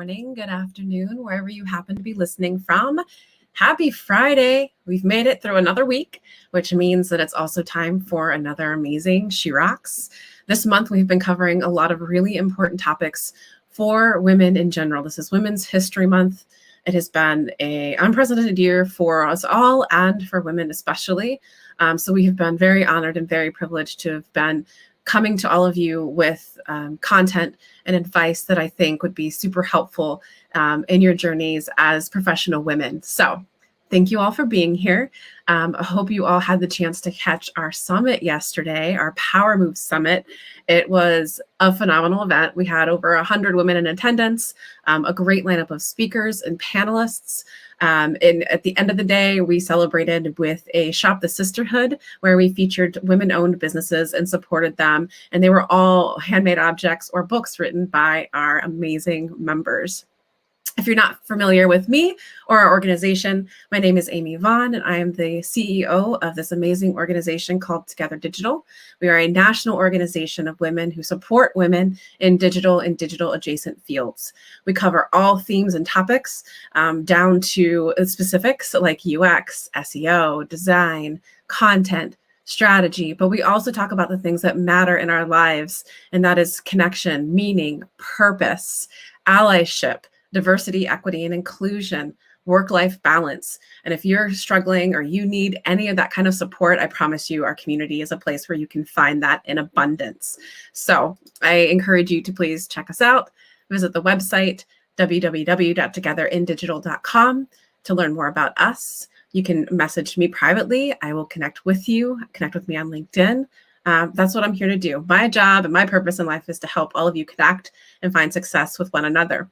morning, good afternoon, wherever you happen to be listening from. Happy Friday. We've made it through another week, which means that it's also time for another amazing She Rocks. This month, we've been covering a lot of really important topics for women in general. This is Women's History Month. It has been an unprecedented year for us all and for women especially. So we have been very honored and very privileged to have been coming to all of you with content and advice that I think would be super helpful in your journeys as professional women. So thank you all for being here. I hope you all had the chance to catch our summit yesterday, our Power Move Summit. It was a phenomenal event. We had over 100 women in attendance, a great lineup of speakers and panelists. And at the end of the day, we celebrated with a Shop the Sisterhood, where we featured women-owned businesses and supported them. And they were all handmade objects or books written by our amazing members. If you're not familiar with me or our organization, my name is Amy Vaughn, and I am the CEO of this amazing organization called Together Digital. We are a national organization of women who support women in digital and digital adjacent fields. We cover all themes and topics down to specifics like UX, SEO, design, content, strategy, but we also talk about the things that matter in our lives, and that is connection, meaning, purpose, allyship, diversity, equity, and inclusion, work-life balance. And if you're struggling or you need any of that kind of support, I promise you our community is a place where you can find that in abundance. So I encourage you to please check us out. Visit the website, www.togetherindigital.com, to learn more about us. You can message me privately. I will connect with you, connect with me on LinkedIn. That's what I'm here to do. My job and my purpose in life is to help all of you connect and find success with one another.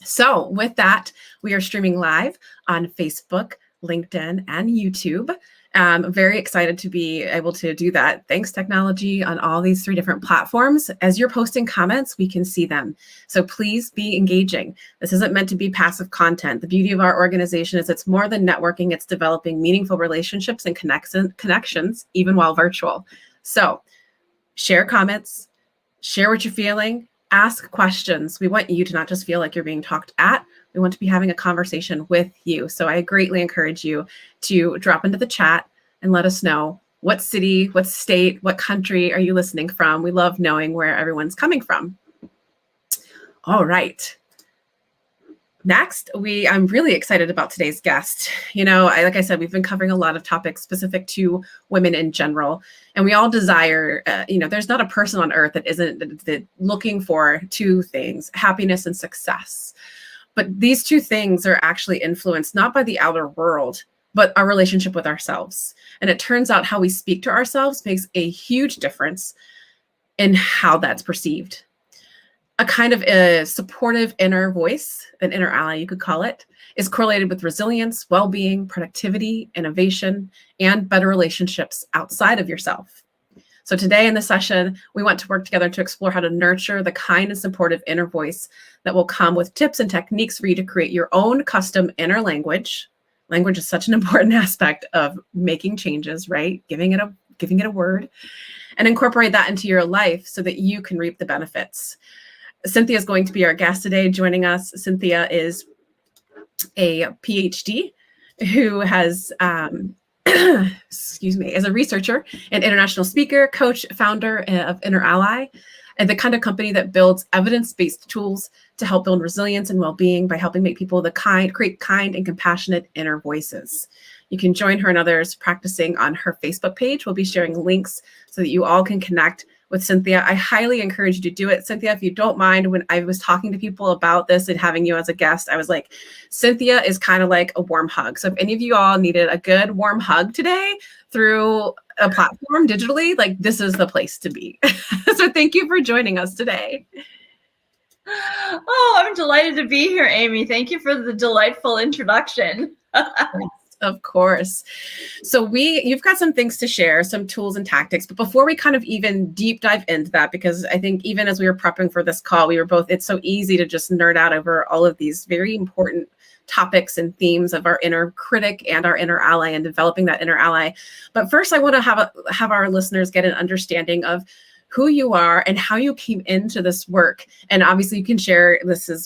So with that, we are streaming live on Facebook, LinkedIn, and YouTube. I'm very excited to be able to do that. Thanks, technology, on all these 3 different platforms. As you're posting comments, we can see them. So please be engaging. This isn't meant to be passive content. The beauty of our organization is it's more than networking. It's developing meaningful relationships and connections, even while virtual. So share comments, share what you're feeling, ask questions. We want you to not just feel like you're being talked at. We want to be having a conversation with you. So I greatly encourage you to drop into the chat and let us know what city, what state, what country are you listening from. We love knowing where everyone's coming from. All right. Next, I'm really excited about today's guest. Like I said, we've been covering a lot of topics specific to women in general, and we all desire, there's not a person on earth that isn't looking for 2 things, happiness and success. But these 2 things are actually influenced not by the outer world, but our relationship with ourselves. And it turns out how we speak to ourselves makes a huge difference in how that's perceived. A kind of a supportive inner voice, an inner ally, you could call it, is correlated with resilience, well-being, productivity, innovation, and better relationships outside of yourself. So today in the session, we want to work together to explore how to nurture the kind and supportive inner voice that will come with tips and techniques for you to create your own custom inner language. Language is such an important aspect of making changes, right? Giving it a word, and incorporate that into your life so that you can reap the benefits. CYNTHIA is going to be our guest today. Joining us, CYNTHIA is a PhD who has, is a researcher and international speaker, coach, founder of InnerAlly, and the kind of company that builds evidence-based tools to help build resilience and well-being by helping make people create kind and compassionate inner voices. You can join her and others practicing on her Facebook page. We'll be sharing links so that you all can connect with CYNTHIA. I highly encourage you to do it. CYNTHIA, if you don't mind, when I was talking to people about this and having you as a guest, I was like, CYNTHIA is kind of like a warm hug. So if any of you all needed a good warm hug today through a platform digitally, like this is the place to be. So thank you for joining us today. Oh, I'm delighted to be here, Amy. Thank you for the delightful introduction. Of course. So you've got some things to share, some tools and tactics, but before we kind of even deep dive into that, because I think even as we were prepping for this call, it's so easy to just nerd out over all of these very important topics and themes of our inner critic and our inner ally and developing that inner ally. But first, I want to have our listeners get an understanding of who you are and how you came into this work. And obviously you can share,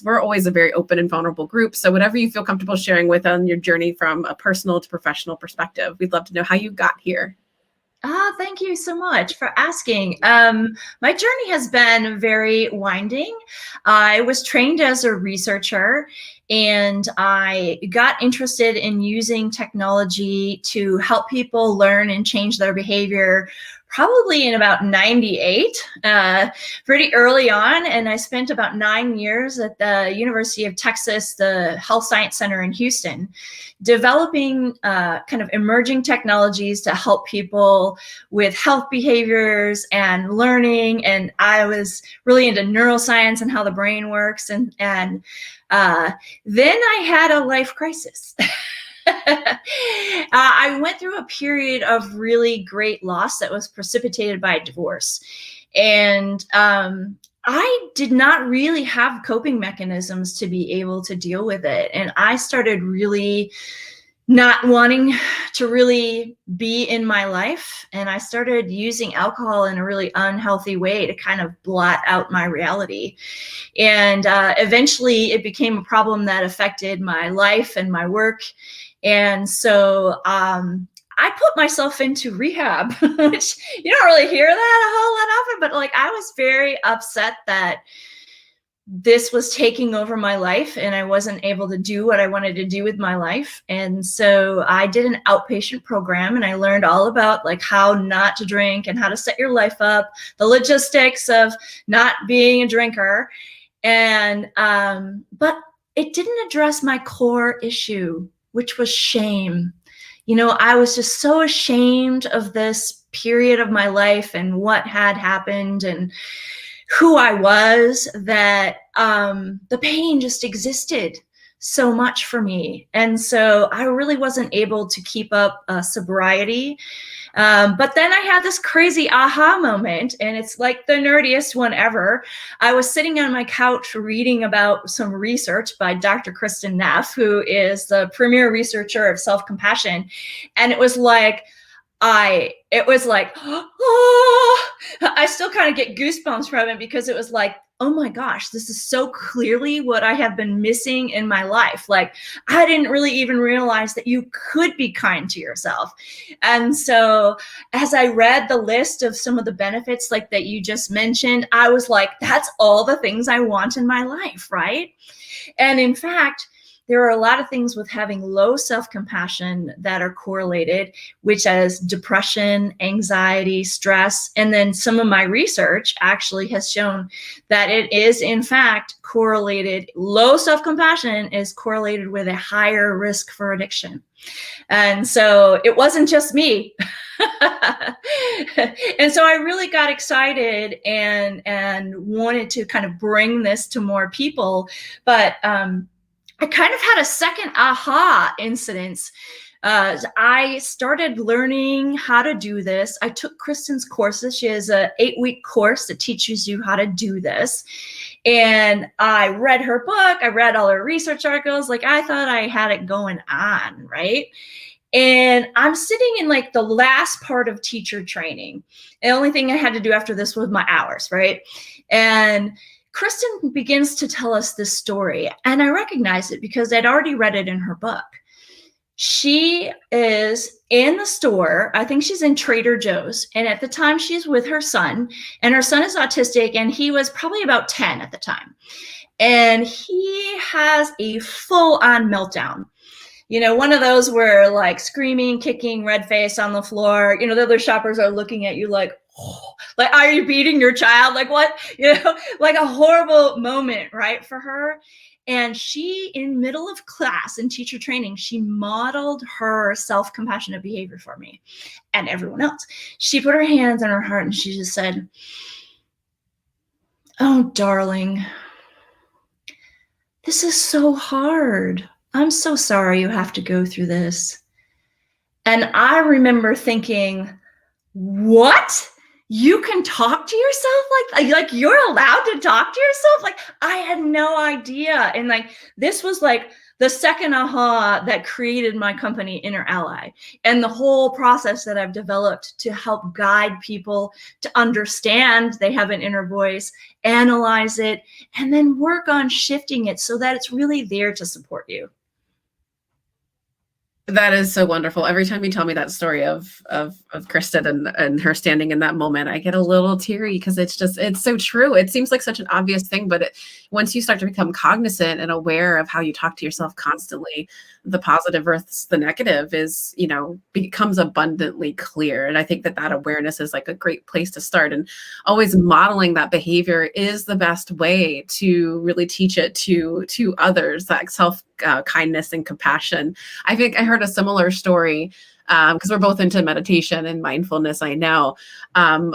we're always a very open and vulnerable group. So whatever you feel comfortable sharing with on your journey from a personal to professional perspective, we'd love to know how you got here. Thank you so much for asking. My journey has been very winding. I was trained as a researcher, and I got interested in using technology to help people learn and change their behavior probably in about 98, pretty early on. And I spent about 9 years at the University of Texas, the Health Science Center in Houston, developing kind of emerging technologies to help people with health behaviors and learning. And I was really into neuroscience and how the brain works. And then I had a life crisis. I went through a period of really great loss that was precipitated by a divorce. And I did not really have coping mechanisms to be able to deal with it. And I started really not wanting to really be in my life. And I started using alcohol in a really unhealthy way to kind of blot out my reality. And eventually it became a problem that affected my life and my work. And so I put myself into rehab, which you don't really hear that a whole lot often, but like I was very upset that this was taking over my life and I wasn't able to do what I wanted to do with my life. And so I did an outpatient program, and I learned all about like how not to drink and how to set your life up, the logistics of not being a drinker. And but it didn't address my core issue, which was shame. You know, I was just so ashamed of this period of my life and what had happened and who I was, that the pain just existed so much for me. And so I really wasn't able to keep up sobriety. But then I had this crazy aha moment, and it's like the nerdiest one ever. I was sitting on my couch reading about some research by Dr. Kristen Neff, who is the premier researcher of self-compassion. And it was like, oh, I still kind of get goosebumps from it, because it was like, oh my gosh, this is so clearly what I have been missing in my life. Like, I didn't really even realize that you could be kind to yourself. And so as I read the list of some of the benefits like that you just mentioned, I was like, that's all the things I want in my life, right? And in fact, there are a lot of things with having low self-compassion that are correlated, which as depression, anxiety, stress. And then some of my research actually has shown that it is in fact correlated. Low self-compassion is correlated with a higher risk for addiction. And so it wasn't just me. And so I really got excited and wanted to kind of bring this to more people. But I kind of had a second aha incident. I started learning how to do this. I took Kristen's courses. She has an 8-week course that teaches you how to do this. And I read her book. I read all her research articles. Like, I thought I had it going on, right? And I'm sitting in like the last part of teacher training. The only thing I had to do after this was my hours, right? And Kristen begins to tell us this story, and I recognize it because I'd already read it in her book. She is in the store. I think she's in Trader Joe's. And at the time she's with her son, and her son is autistic, and he was probably about 10 at the time. And he has a full-on meltdown. You know, one of those where like screaming, kicking, red face on the floor, you know, the other shoppers are looking at you like, oh, like, are you beating your child? Like what, you know, like a horrible moment, right, for her. And she, in middle of class in teacher training, she modeled her self-compassionate behavior for me and everyone else. She put her hands on her heart and she just said, oh, darling, this is so hard. I'm so sorry you have to go through this. And I remember thinking, what? You can talk to yourself like you're allowed to talk to yourself? Like, I had no idea. And like, this was like the second aha that created my company, InnerAlly, and the whole process that I've developed to help guide people to understand they have an inner voice, analyze it, and then work on shifting it so that it's really there to support you. That is so wonderful. Every time you tell me that story of Kristen and her standing in that moment, I get a little teary because it's so true. It seems like such an obvious thing, but once you start to become cognizant and aware of how you talk to yourself constantly, the positive versus the negative is, becomes abundantly clear. And I think that awareness is like a great place to start. And always modeling that behavior is the best way to really teach it to others, that self kindness and compassion. I think I heard a similar story because we're both into meditation and mindfulness, I know,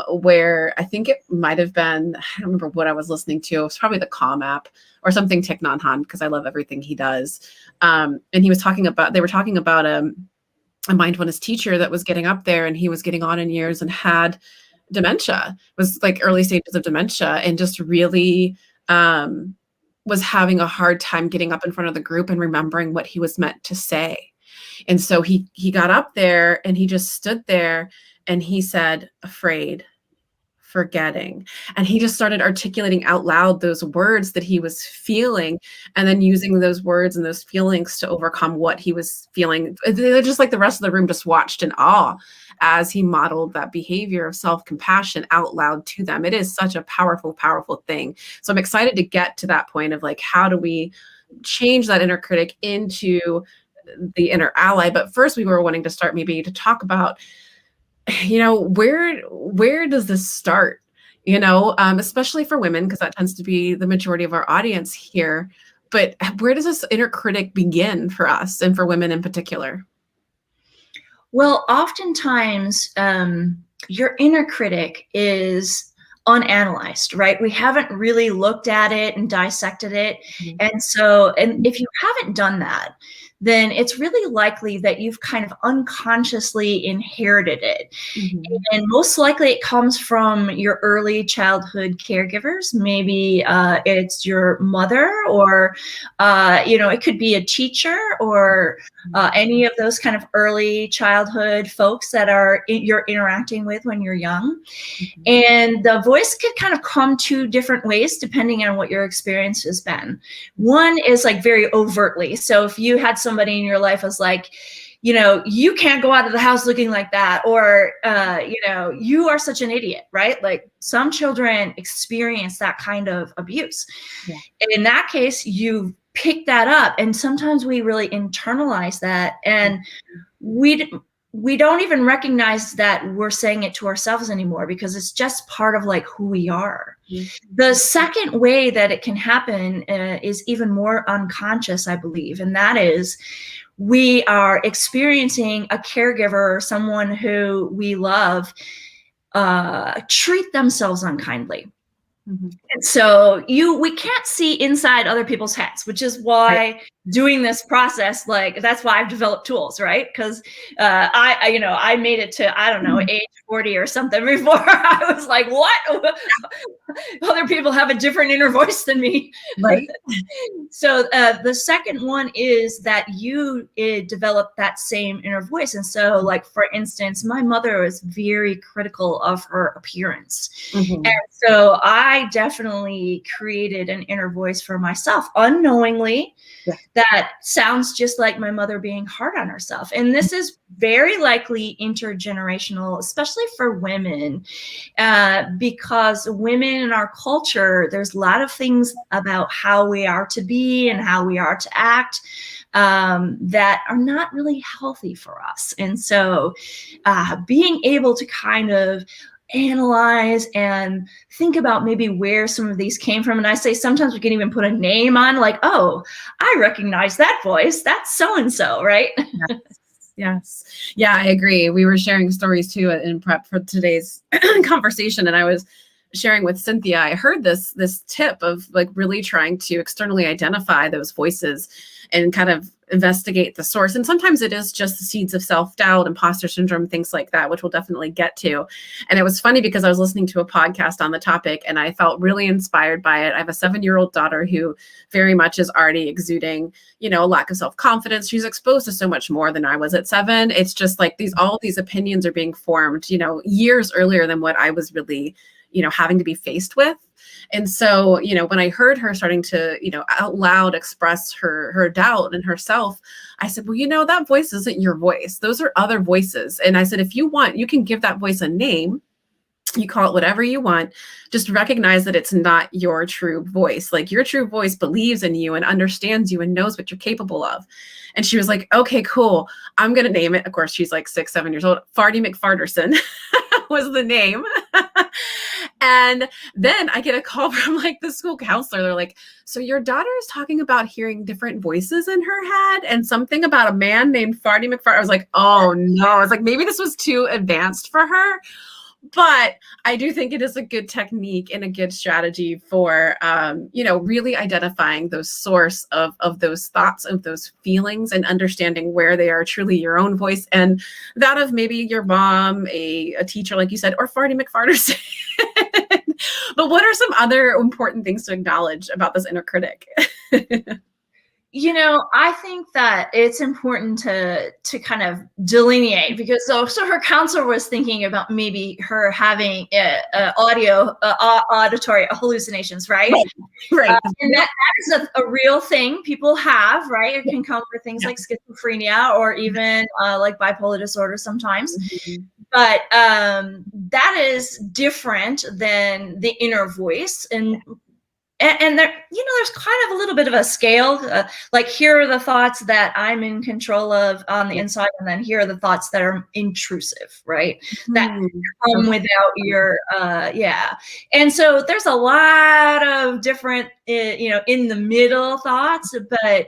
where I think it might have been, I don't remember what I was listening to. It was probably the Calm app or something Thich Nhat Hanh, because I love everything he does. And they were talking about a mindfulness teacher that was getting up there, and he was getting on in years and had dementia, was like early stages of dementia, and just really was having a hard time getting up in front of the group and remembering what he was meant to say. And so he got up there and he just stood there and he said, afraid, forgetting. And he just started articulating out loud those words that he was feeling, and then using those words and those feelings to overcome what he was feeling. They're just like the rest of the room just watched in awe as he modeled that behavior of self-compassion out loud to them. It is such a powerful, powerful thing. So I'm excited to get to that point of like, how do we change that inner critic into the inner ally? But first we were wanting to start maybe to talk about, where does this start, especially for women, because that tends to be the majority of our audience here. But where does this inner critic begin for us and for women in particular? Well, oftentimes your inner critic is unanalyzed, right? We haven't really looked at it and dissected it. Mm-hmm. And if you haven't done that, then it's really likely that you've kind of unconsciously inherited it. Mm-hmm. And most likely it comes from your early childhood caregivers. Maybe it's your mother, or, it could be a teacher, or any of those kind of early childhood folks that you're interacting with when you're young. Mm-hmm. And the voice could kind of come two different ways depending on what your experience has been. One is like very overtly. So if you had somebody in your life was like, you can't go out of the house looking like that, or, you are such an idiot, right? Like some children experience that kind of abuse. Yeah. And in that case, you pick that up. And sometimes we really internalize that, and we don't even recognize that we're saying it to ourselves anymore, because it's just part of like who we are. Mm-hmm. The second way that it can happen is even more unconscious, I believe. And that is, we are experiencing a caregiver or someone who we love treat themselves unkindly. Mm-hmm. And so we can't see inside other people's heads, which is why doing this process, like, that's why I've developed tools, right? Because I made it to, I don't know, age 40 or something before I was like, what? Other people have a different inner voice than me. Right. So the second one is that you develop that same inner voice. And so, like, for instance, my mother was very critical of her appearance. Mm-hmm. And so I definitely created an inner voice for myself unknowingly. Yeah. That sounds just like my mother being hard on herself. And this is very likely intergenerational, especially for women, because women in our culture, there's a lot of things about how we are to be and how we are to act that are not really healthy for us. And so being able to kind of analyze and think about maybe where some of these came from. And I say sometimes we can even put a name on, like, oh, I recognize that voice. That's so-and-so, right? Yes. Yeah, I agree. We were sharing stories too in prep for today's conversation. And I was sharing with Cynthia, I heard this tip of like really trying to externally identify those voices and kind of investigate the source. And sometimes it is just the seeds of self-doubt, imposter syndrome, things like that, which we'll definitely get to. And it was funny because I was listening to a podcast on the topic and I felt really inspired by it. I have a 7-year-old daughter who very much is already exuding, you know, a lack of self-confidence. She's exposed to so much more than I was at 7. It's just like all of these opinions are being formed, you know, years earlier than what I was really, you know, having to be faced with. And so, you know, when I heard her starting to, you know, out loud express her doubt in herself, I said, well, you know, that voice isn't your voice. Those are other voices. And I said, if you want, you can give that voice a name. You call it whatever you want. Just recognize that it's not your true voice. Like your true voice believes in you and understands you and knows what you're capable of. And she was like, okay, cool. I'm going to name it. Of course, she's like 6, 7 years old. Farty McFarterson was the name. And then I get a call from like the school counselor. They're like, so your daughter is talking about hearing different voices in her head and something about a man named Farty McFarterson. I was like, oh no. I was like, maybe this was too advanced for her. But I do think it is a good technique and a good strategy for, you know, really identifying those source of those thoughts, of those feelings, and understanding where they are truly your own voice and that of maybe your mom, a teacher, like you said, or Farty McFarterson. But what are some other important things to acknowledge about this inner critic? You know, I think that it's important to kind of delineate because so her counselor was thinking about maybe her having auditory hallucinations, right? Right. And that is a real thing people have, right? It can come with things like schizophrenia or even like bipolar disorder sometimes. Mm-hmm. But that is different than the inner voice. And there, you know, there's kind of a little bit of a scale, like here are the thoughts that I'm in control of on the inside, and then here are the thoughts that are intrusive, right? That come without your, And so there's a lot of different, you know, in the middle thoughts, but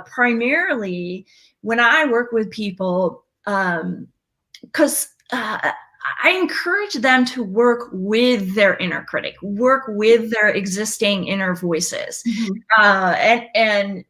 primarily when I work with people, because I encourage them to work with their inner critic, work with their existing inner voices. Mm-hmm. And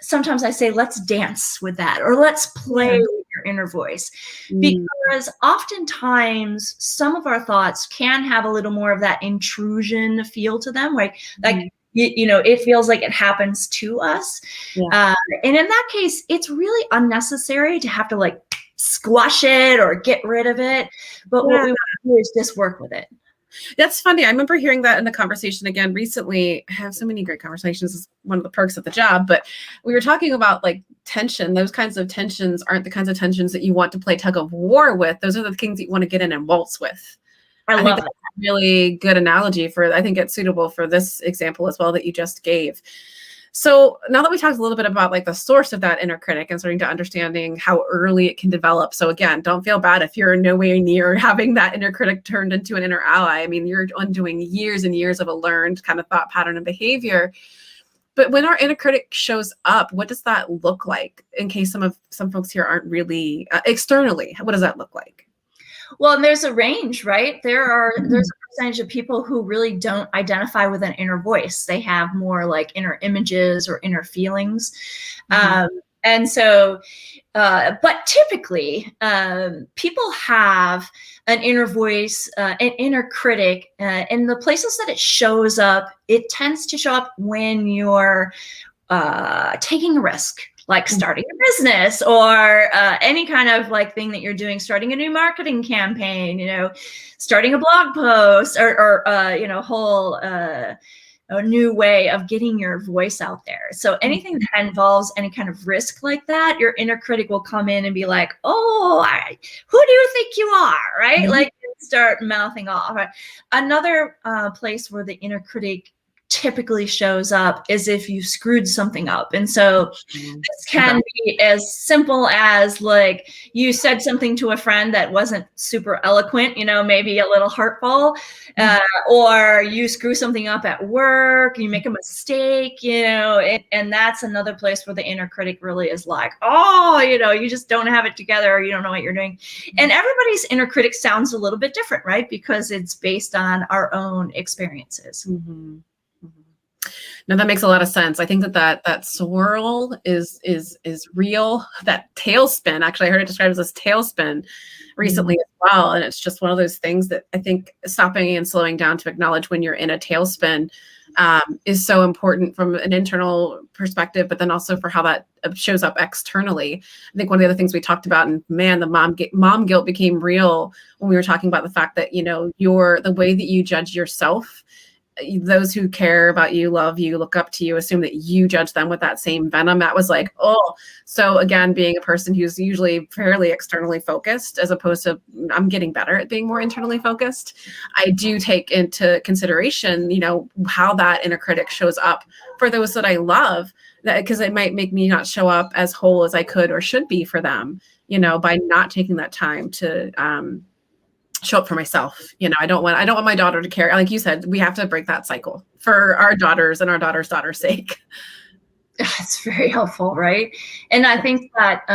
sometimes I say, let's dance with that, or let's play with your inner voice. Because oftentimes some of our thoughts can have a little more of that intrusion feel to them, right? Like, you know, it feels like it happens to us. And in that case, it's really unnecessary to have to like squash it or get rid of it. But what we want to do is just work with it. That's funny. I remember hearing that in the conversation again recently. I have so many great conversations. It's one of the perks of the job, but we were talking about like tension. Those kinds of tensions aren't the kinds of tensions that you want to play tug of war with. Those are the things that you want to get in and waltz with. I think that's a really good analogy for, I think it's suitable for this example as well that you just gave. So now that we talked a little bit about like the source of that inner critic and starting to understanding how early it can develop. So again, don't feel bad if you're nowhere near having that inner critic turned into an inner ally. I mean, you're undoing years and years of a learned kind of thought pattern and behavior. But when our inner critic shows up, what does that look like? In case some folks here aren't really externally, what does that look like? Well, and there's a range, right? There's a percentage of people who really don't identify with an inner voice. They have more like inner images or inner feelings. And so, but typically, people have an inner voice, an inner critic, and the places that it shows up, it tends to show up when you're taking a risk, like starting a business or any kind of like thing that you're doing, starting a new marketing campaign, you know, starting a blog post or you know, whole a new way of getting your voice out there. So anything that involves any kind of risk like that, your inner critic will come in and be like, oh, who do you think you are? Right? Like start mouthing off. Another place where the inner critic typically shows up is if you screwed something up. And so this can be as simple as like you said something to a friend that wasn't super eloquent, you know, maybe a little hurtful, or you screw something up at work, you make a mistake, you know, and that's another place where the inner critic really is like, oh, you know, you just don't have it together, or you don't know what you're doing. And everybody's inner critic sounds a little bit different, right? Because it's based on our own experiences. No, that makes a lot of sense. I think that swirl is real. That tailspin, actually, I heard it described as this tailspin recently as well. And it's just one of those things that I think stopping and slowing down to acknowledge when you're in a tailspin is so important from an internal perspective, but then also for how that shows up externally. I think one of the other things we talked about, and man, the mom guilt became real when we were talking about the fact that, you know, the way that you judge yourself, those who care about you, love you, look up to you, assume that you judge them with that same venom. That was like, oh, so again, being a person who's usually fairly externally focused, as opposed to, I'm getting better at being more internally focused. I do take into consideration, you know, how that inner critic shows up for those that I love, because it might make me not show up as whole as I could or should be for them, you know, by not taking that time to, show up for myself. You know, I don't want my daughter to care. Like you said, we have to break that cycle for our daughters and our daughter's sake. It's very helpful, right? And I think that,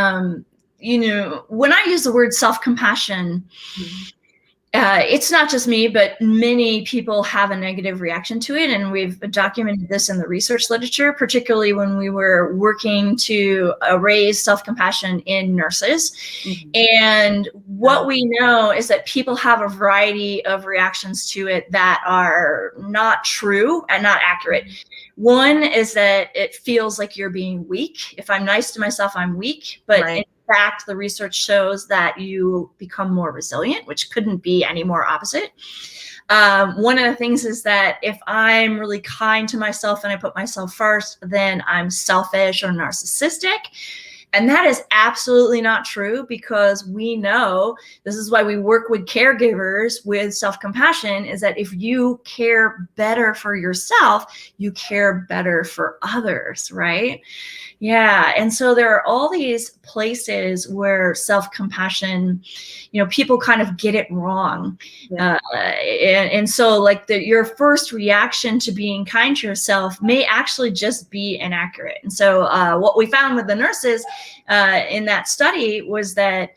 you know, when I use the word self-compassion, it's not just me, but many people have a negative reaction to it. And we've documented this in the research literature, particularly when we were working to raise self-compassion in nurses. And what we know is that people have a variety of reactions to it that are not true and not accurate. One is that it feels like you're being weak. If I'm nice to myself, I'm weak. But in fact, the research shows that you become more resilient, which couldn't be any more opposite. One of the things is that if I'm really kind to myself and I put myself first, then I'm selfish or narcissistic. And that is absolutely not true, because we know, this is why we work with caregivers with self-compassion, is that if you care better for yourself, you care better for others, right? Yeah. And so there are all these places where self-compassion, you know, people kind of get it wrong. And so like your first reaction to being kind to yourself may actually just be inaccurate. And so what we found with the nurses in that study was that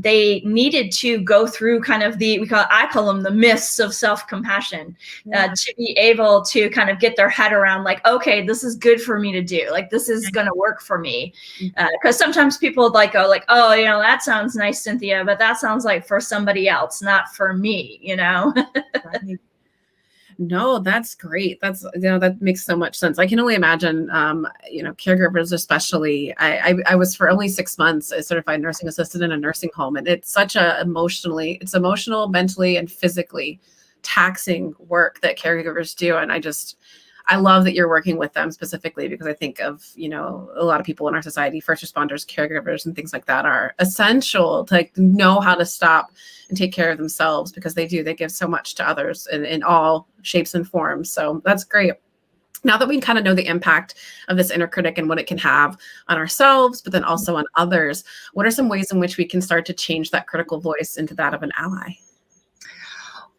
they needed to go through kind of I call them the myths of self-compassion, to be able to kind of get their head around, like, okay, this is good for me to do. Like, this is going to work for me. Because sometimes people like go like, oh, you know, that sounds nice, Cynthia, but that sounds like for somebody else, not for me, you know? No, that's great. That's, you know, that makes so much sense. I can only imagine, you know, caregivers, especially. I was for only 6 months a certified nursing assistant in a nursing home, and it's such it's emotional, mentally, and physically taxing work that caregivers do. And I love that you're working with them specifically, because I think of, you know, a lot of people in our society, first responders, caregivers, and things like that are essential to like know how to stop and take care of themselves, because they give so much to others in all shapes and forms. So that's great. Now that we kind of know the impact of this inner critic and what it can have on ourselves, but then also on others, what are some ways in which we can start to change that critical voice into that of an ally?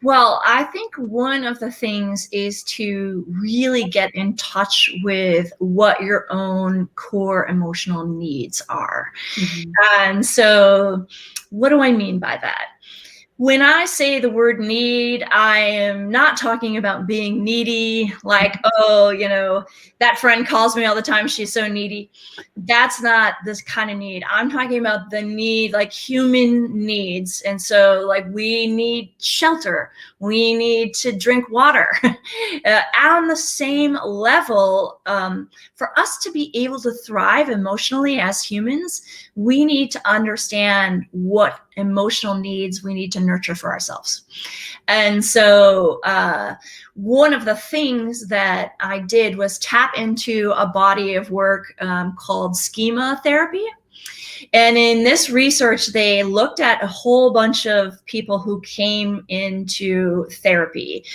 Well, I think one of the things is to really get in touch with what your own core emotional needs are. And so what do I mean by that? When I say the word need, I am not talking about being needy, like, oh, you know, that friend calls me all the time, she's so needy. That's not this kind of need. I'm talking about the need, like human needs. And so like we need shelter, we need to drink water. On the same level, for us to be able to thrive emotionally as humans, we need to understand what emotional needs we need to nurture for ourselves. And so one of the things that I did was tap into a body of work called schema therapy. And in this research, they looked at a whole bunch of people who came into therapy.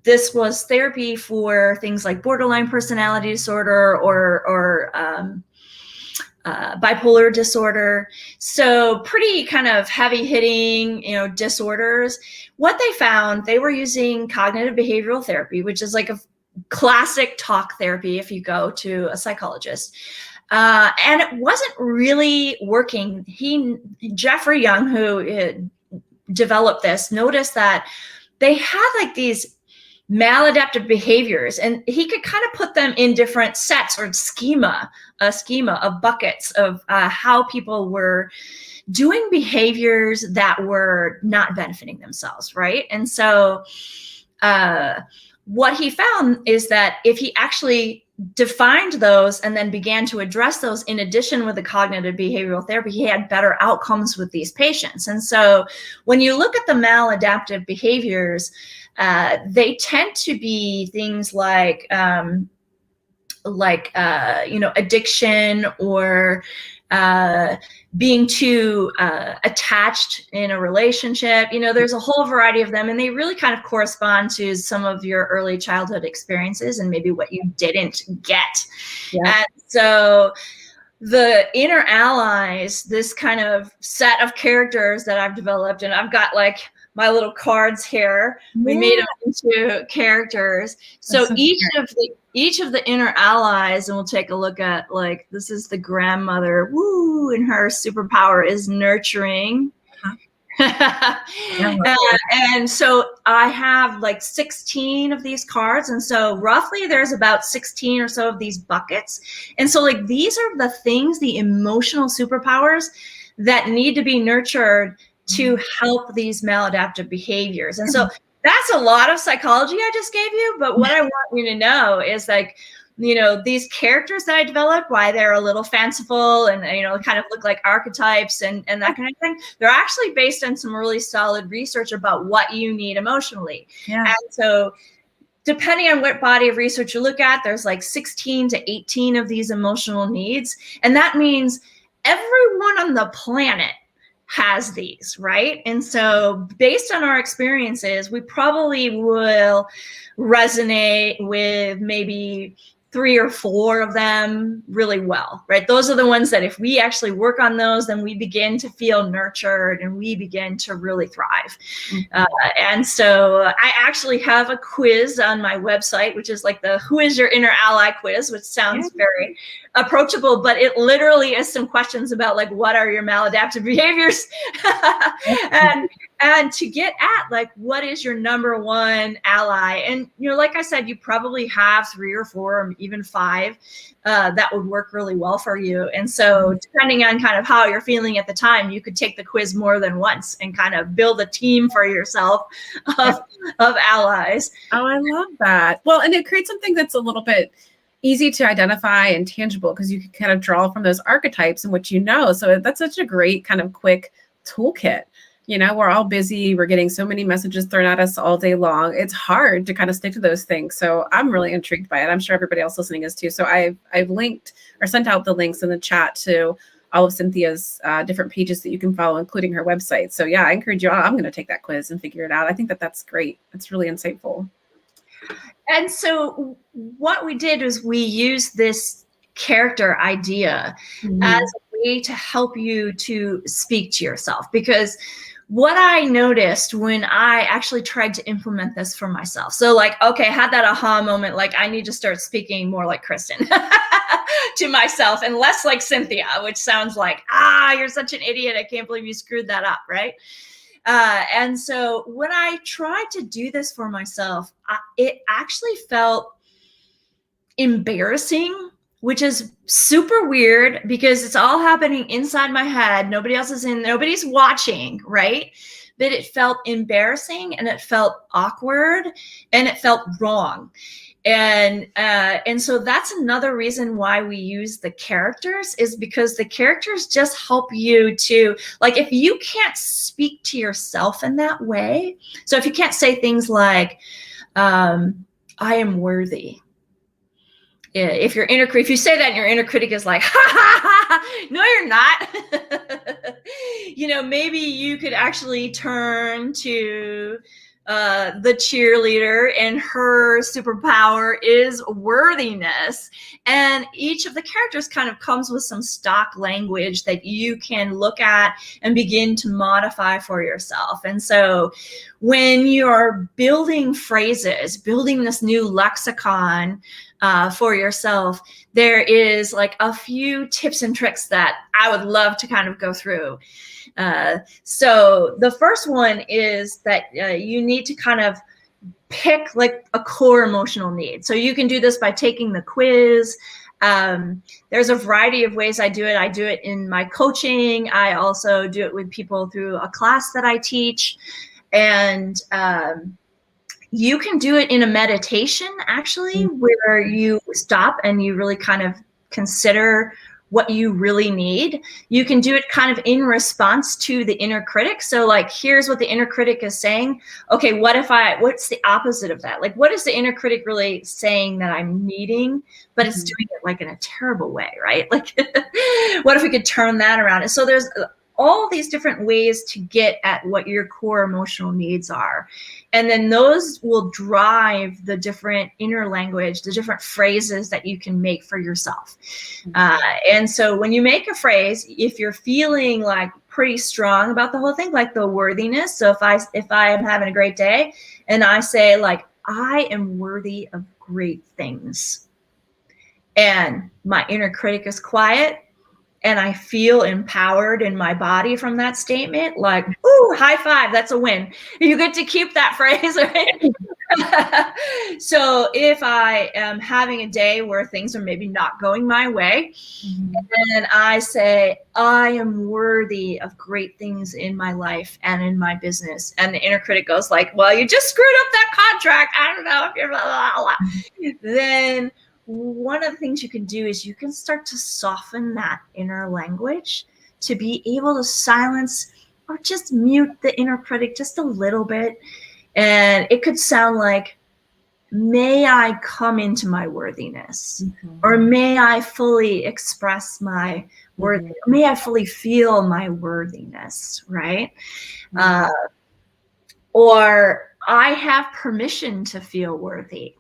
This was therapy for things like borderline personality disorder or bipolar disorder. So pretty kind of heavy hitting, you know, disorders. What they found, they were using cognitive behavioral therapy, which is like a classic talk therapy if you go to a psychologist. And it wasn't really working. Jeffrey Young, who developed this, noticed that they had like these maladaptive behaviors, and he could kind of put them in different sets or a schema of buckets of how people were doing behaviors that were not benefiting themselves, right? And so what he found is that if he actually defined those and then began to address those in addition with the cognitive behavioral therapy, he had better outcomes with these patients. And so when you look at the maladaptive behaviors, they tend to be things like addiction, or being too attached in a relationship. There's a whole variety of them, and they really kind of correspond to some of your early childhood experiences and maybe what you didn't get. Yeah. And so the inner allies, this kind of set of characters that I've developed, and I've got like my little cards here. We made them into characters. So each of the inner allies, and we'll take a look at, like, this is the grandmother, woo, and her superpower is nurturing. And so I have like 16 of these cards, and so roughly there's about 16 or so of these buckets. And so like these are the things, the emotional superpowers that need to be nurtured to help these maladaptive behaviors. And so that's a lot of psychology I just gave you, but what I want you to know is, like, these characters that I developed, why they're a little fanciful and, kind of look like archetypes and that kind of thing, they're actually based on some really solid research about what you need emotionally. Yeah. And so depending on what body of research you look at, there's like 16 to 18 of these emotional needs. And that means everyone on the planet has these, right? And so based on our experiences, we probably will resonate with maybe 3 or 4 of them really well, right? Those are the ones that if we actually work on those, then we begin to feel nurtured and we begin to really thrive. And so I actually have a quiz on my website, which is like the Who is Your Inner Ally quiz, which sounds very approachable, but it literally is some questions about, like, what are your maladaptive behaviors? and to get at, like, what is your number one ally? And, like I said, you probably have 3 or 4 or even 5 that would work really well for you. And so depending on kind of how you're feeling at the time, you could take the quiz more than once and kind of build a team for yourself of allies. Oh, I love that. Well, and it creates something that's a little bit easy to identify and tangible, because you can kind of draw from those archetypes and what so that's such a great kind of quick toolkit. We're all busy. We're getting so many messages thrown at us all day long. It's hard to kind of stick to those things. So I'm really intrigued by it. I'm sure everybody else listening is too. So I've linked or sent out the links in the chat to all of Cynthia's different pages that you can follow, including her website. So yeah, I encourage you all. I'm going to take that quiz and figure it out. I think that's great. It's really insightful. And so what we did was we used this character idea as a way to help you to speak to yourself, because what I noticed when I actually tried to implement this for myself, so like, okay, I had that aha moment, like, I need to start speaking more like Kristen to myself and less like Cynthia, which sounds like, you're such an idiot. I can't believe you screwed that up, right? And so when I tried to do this for myself, it actually felt embarrassing, which is super weird because it's all happening inside my head. Nobody else is nobody's watching, right? But it felt embarrassing and it felt awkward and it felt wrong. And so that's another reason why we use the characters, is because the characters just help you to, like, if you can't speak to yourself in that way. So if you can't say things like, I am worthy. If you say that and your inner critic is like, ha ha ha, no, you're not. Maybe you could actually turn to the cheerleader, and her superpower is worthiness. And each of the characters kind of comes with some stock language that you can look at and begin to modify for yourself. And so when you're building phrases, building this new lexicon for yourself, there is like a few tips and tricks that I would love to kind of go through. So the first one is that you need to kind of pick like a core emotional need. So you can do this by taking the quiz. There's a variety of ways I do it. I do it in my coaching. I also do it with people through a class that I teach. And you can do it in a meditation, actually, where you stop and you really kind of consider what you really need. You can do it kind of in response to the inner critic. So like, here's what the inner critic is saying. Okay, what's the opposite of that? Like, what is the inner critic really saying that I'm needing, but it's doing it like in a terrible way, right? Like, what if we could turn that around? And so there's all these different ways to get at what your core emotional needs are. And then those will drive the different inner language, the different phrases that you can make for yourself. And so when you make a phrase, if you're feeling like pretty strong about the whole thing, like the worthiness. So if I am having a great day and I say like, I am worthy of great things, and my inner critic is quiet, and I feel empowered in my body from that statement, like, ooh, high five, that's a win. You get to keep that phrase, right? So if I am having a day where things are maybe not going my way, and I say, I am worthy of great things in my life and in my business, and the inner critic goes like, well, you just screwed up that contract. I don't know if you're blah, blah, blah. Then one of the things you can do is you can start to soften that inner language to be able to silence or just mute the inner critic just a little bit. And it could sound like, may I come into my worthiness, or may I fully express my worth, may I fully feel my worthiness, right? Or I have permission to feel worthy.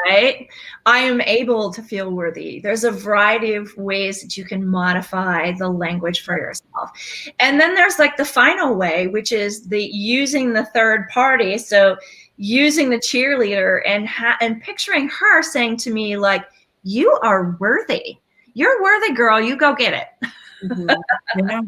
Right? I am able to feel worthy. There's a variety of ways that you can modify the language for yourself. And then there's like the final way, which is the using the third party. So using the cheerleader and picturing her saying to me like, you are worthy. You're worthy, girl. You go get it. Yeah.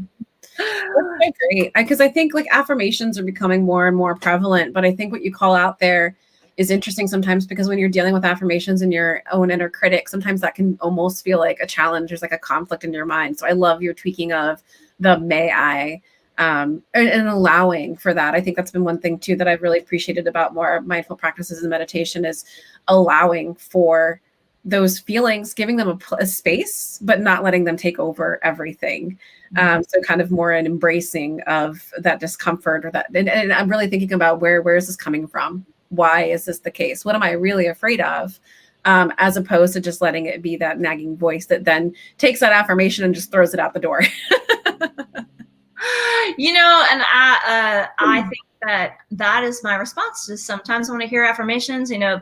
That's great. Because I think like affirmations are becoming more and more prevalent, but I think what you call out there is interesting sometimes, because when you're dealing with affirmations and your own inner critic, sometimes that can almost feel like a challenge. There's like a conflict in your mind. So I love your tweaking of the may I, and allowing for that. I think that's been one thing too that I've really appreciated about more mindful practices and meditation, is allowing for those feelings, giving them a space, but not letting them take over everything. So kind of more an embracing of that discomfort, or that, and I'm really thinking about where is this coming from? Why is this the case? What am I really afraid of? As opposed to just letting it be that nagging voice that then takes that affirmation and just throws it out the door. You know, and I think that is my response. Is sometimes when I hear affirmations, you know,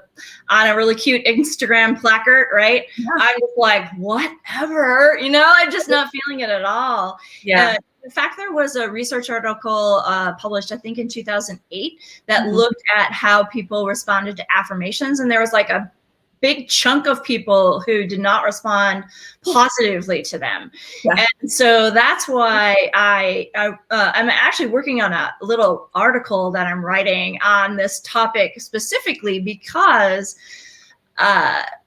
on a really cute Instagram placard, right? Yeah. I'm just like, whatever, you know, I'm just not feeling it at all. Yeah. In fact, there was a research article published, I think in 2008, that looked at how people responded to affirmations. And there was like a big chunk of people who did not respond positively to them. Yeah. And so that's why I'm actually working on a little article that I'm writing on this topic specifically, because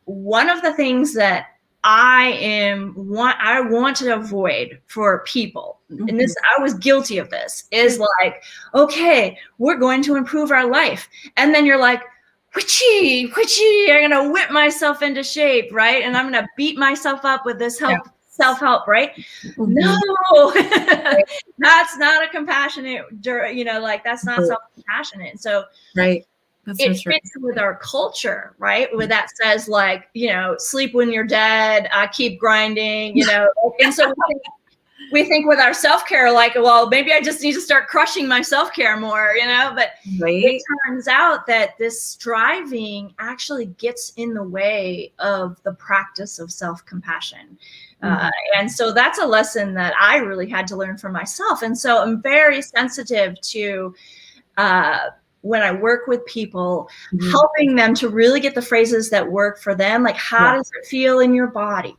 one of the things that I want to avoid for people, and this, I was guilty of this, is like, okay, we're going to improve our life. And then you're like, witchy, I'm going to whip myself into shape, right? And I'm going to beat myself up with this self-help, right? No, that's not a compassionate, you know, like that's not self-compassionate. And so, right. It fits with our culture, right? Where that says like, you know, sleep when you're dead, keep grinding, you know. And so we think with our self-care, like, well, maybe I just need to start crushing my self-care more, you know. But it turns out that this striving actually gets in the way of the practice of self-compassion. And so that's a lesson that I really had to learn for myself. And so I'm very sensitive to when I work with people, helping them to really get the phrases that work for them. Like, how does it feel in your body?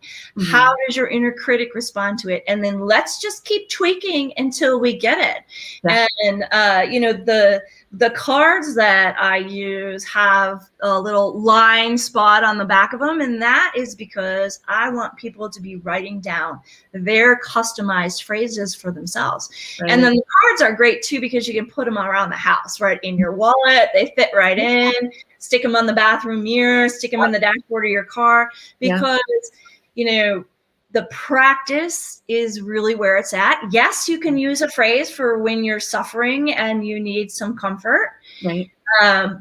How does your inner critic respond to it? And then let's just keep tweaking until we get it. And, you know, The cards that I use have a little line spot on the back of them, and that is because I want people to be writing down their customized phrases for themselves. Right. And then the cards are great too because you can put them around the house, right in your wallet. They fit right in. Stick them on the bathroom mirror, stick them in the dashboard of your car, because the practice is really where it's at. Yes, you can use a phrase for when you're suffering and you need some comfort. Right.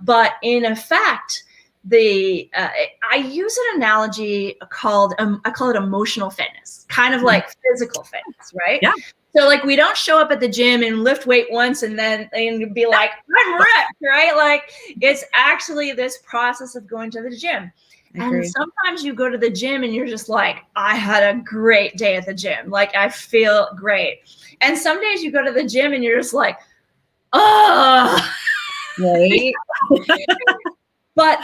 But in effect, I use an analogy called, I call it emotional fitness, kind of like physical fitness, right? Yeah. So like we don't show up at the gym and lift weight once and be like, I'm ripped, right? Like it's actually this process of going to the gym. And sometimes you go to the gym and you're just like, I had a great day at the gym. Like I feel great. And some days you go to the gym and you're just like, oh, right. But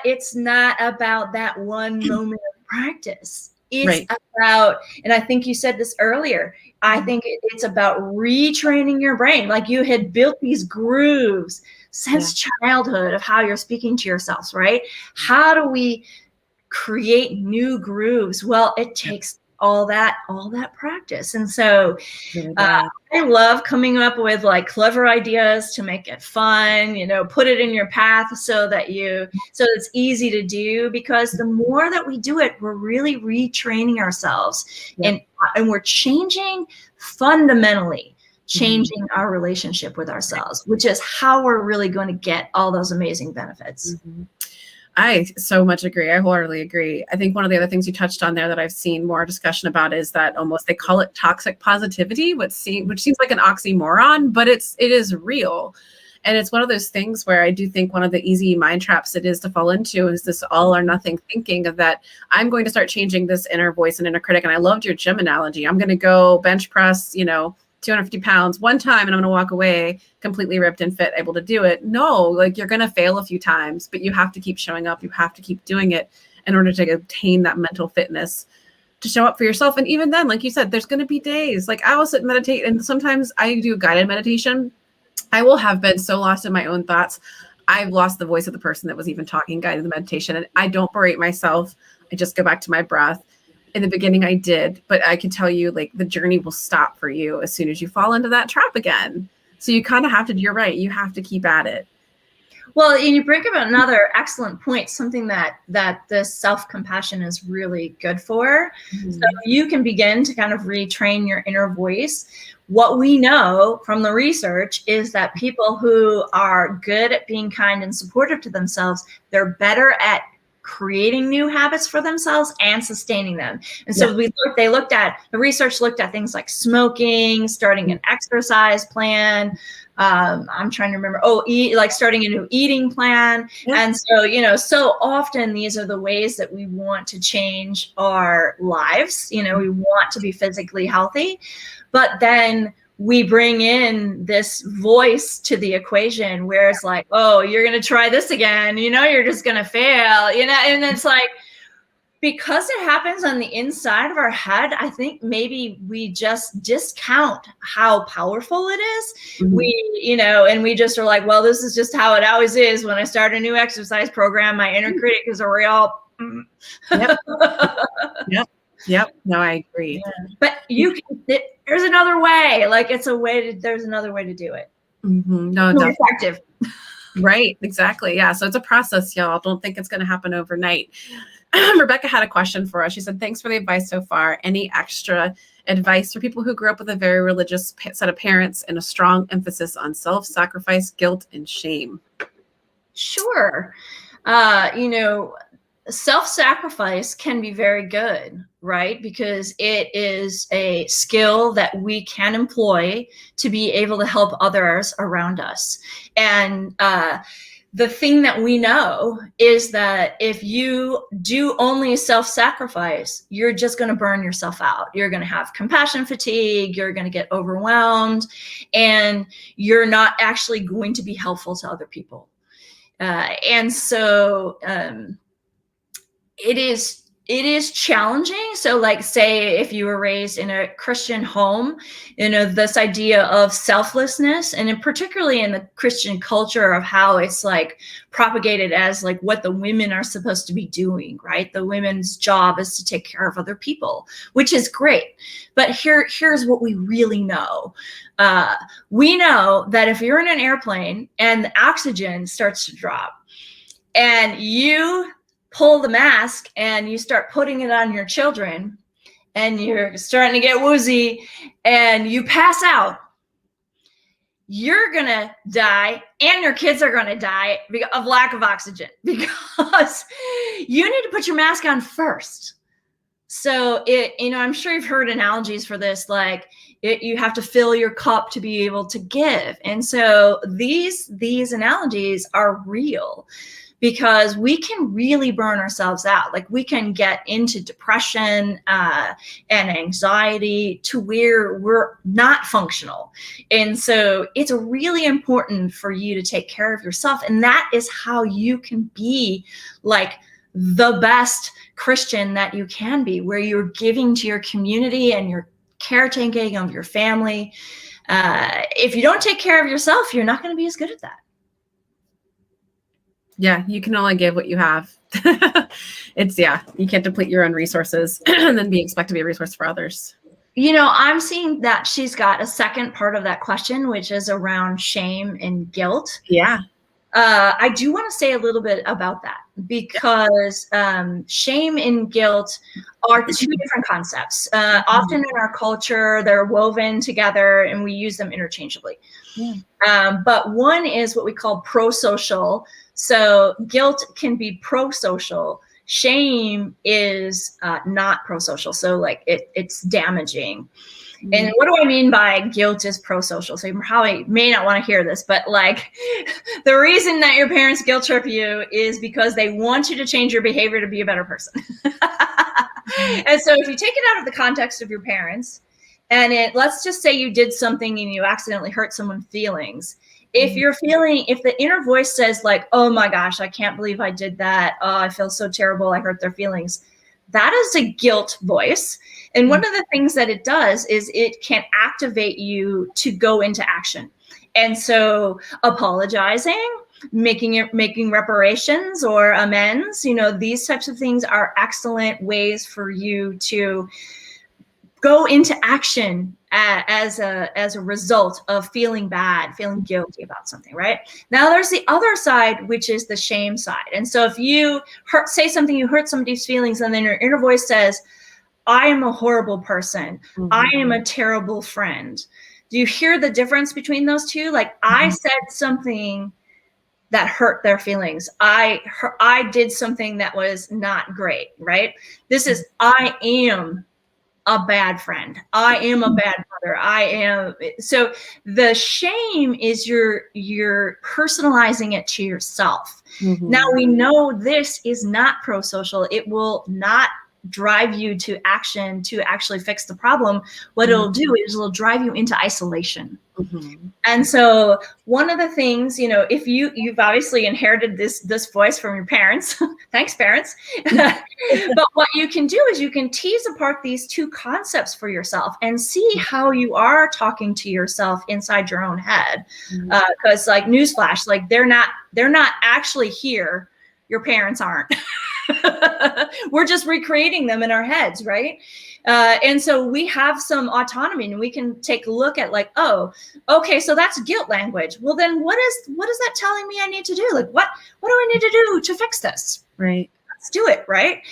it's not about that one moment of practice. It's about, and I think you said this earlier, I think it's about retraining your brain. Like you had built these grooves since childhood of how you're speaking to yourselves, right? How do we create new grooves? Well, it takes all that practice. And so I love coming up with like clever ideas to make it fun, put it in your path so it's easy to do, because the more that we do it, we're really retraining ourselves and we're fundamentally changing our relationship with ourselves, which is how we're really going to get all those amazing benefits. I so much agree. I wholeheartedly agree. I think one of the other things you touched on there that I've seen more discussion about is that almost they call it toxic positivity, which seems like an oxymoron, but it is real. And it's one of those things where I do think one of the easy mind traps it is to fall into is this all or nothing thinking of that I'm going to start changing this inner voice and inner critic. And I loved your gym analogy. I'm going to go bench press, 250 pounds one time and I'm going to walk away completely ripped and fit, able to do it. No, like you're going to fail a few times, but you have to keep showing up. You have to keep doing it in order to obtain that mental fitness to show up for yourself. And even then, like you said, there's going to be days like I will sit and meditate, and sometimes I do guided meditation. I will have been so lost in my own thoughts. I've lost the voice of the person that was even talking guided meditation, and I don't berate myself. I just go back to my breath. In the beginning I did, but I can tell you like the journey will stop for you as soon as you fall into that trap again. So you kind of have to, you're right. You have to keep at it. Well, and you bring up another excellent point, something that this self-compassion is really good for. So you can begin to kind of retrain your inner voice. What we know from the research is that people who are good at being kind and supportive to themselves, they're better at creating new habits for themselves and sustaining them. And so the research looked at things like smoking, starting an exercise plan. I'm trying to remember, starting a new eating plan. And so, so often these are the ways that we want to change our lives. We want to be physically healthy, but then we bring in this voice to the equation where it's like, oh, you're going to try this again, you're just going to fail, and it's like, because it happens on the inside of our head, I think maybe we just discount how powerful it is. We, and we just are like, well, this is just how it always is. When I start a new exercise program, my inner critic is a real. Yep. No, I agree. But there's another way. Like there's another way to do it. No, it's effective. Right. Exactly. Yeah. So it's a process, y'all. Don't think it's going to happen overnight. Rebecca had a question for us. She said, thanks for the advice so far. Any extra advice for people who grew up with a very religious set of parents and a strong emphasis on self-sacrifice, guilt, and shame? Sure. Self-sacrifice can be very good, right? Because it is a skill that we can employ to be able to help others around us. And the thing that we know is that if you do only self-sacrifice, you're just going to burn yourself out. You're going to have compassion fatigue. You're going to get overwhelmed, and you're not actually going to be helpful to other people. And so it is It is challenging. So like, say if you were raised in a Christian home, this idea of selflessness, and particularly in the Christian culture of how it's like propagated as like what the women are supposed to be doing, right? The women's job is to take care of other people, which is great. But here's what we really know. We know that if you're in an airplane and the oxygen starts to drop and you pull the mask and you start putting it on your children and you're starting to get woozy and you pass out, you're going to die and your kids are going to die of lack of oxygen because you need to put your mask on first. So I'm sure you've heard analogies for this, like you have to fill your cup to be able to give. And so these analogies are real, because we can really burn ourselves out. Like we can get into depression and anxiety to where we're not functional. And so it's really important for you to take care of yourself. And that is how you can be like the best Christian that you can be, where you're giving to your community and you're caretaking of your family. If you don't take care of yourself, you're not going to be as good at that. Yeah, you can only give what you have. You can't deplete your own resources and then expect to be a resource for others. I'm seeing that she's got a second part of that question, which is around shame and guilt. Yeah. I do want to say a little bit about that, because shame and guilt are two different concepts. Often in our culture, they're woven together and we use them interchangeably. Yeah. But one is what we call pro-social. So guilt can be pro-social. Shame is not pro-social. So like it's damaging. And what do I mean by guilt is pro-social? So you probably may not want to hear this, but like the reason that your parents guilt trip you is because they want you to change your behavior to be a better person. And so if you take it out of the context of your parents, and let's just say you did something and you accidentally hurt someone's feelings. If the inner voice says like, oh my gosh, I can't believe I did that. Oh, I feel so terrible. I hurt their feelings. That is a guilt voice. And one of the things that it does is it can activate you to go into action. And so apologizing, making reparations or amends, these types of things are excellent ways for you to go into action as a result of feeling bad, feeling guilty about something, right? Now there's the other side, which is the shame side. And so if you say something, you hurt somebody's feelings, and then your inner voice says, I am a horrible person. Mm-hmm. I am a terrible friend. Do you hear the difference between those two? Like I said something that hurt their feelings. I did something that was not great, right? This is, I am a bad friend. I am a bad mother. So the shame is you're personalizing it to yourself. Mm-hmm. Now we know this is not pro-social. It will not drive you to action to actually fix the problem. What it'll do is it'll drive you into isolation. Mm-hmm. And so one of the things, if you've obviously inherited this voice from your parents, thanks parents. But what you can do is you can tease apart these two concepts for yourself and see how you are talking to yourself inside your own head. Because like newsflash, like they're not actually here. Your parents aren't. We're just recreating them in our heads, right? And so we have some autonomy, and we can take a look at like, oh, okay, so that's guilt language. Well, then what is that telling me I need to do? Like, what do I need to do to fix this? Right. Let's do it, right?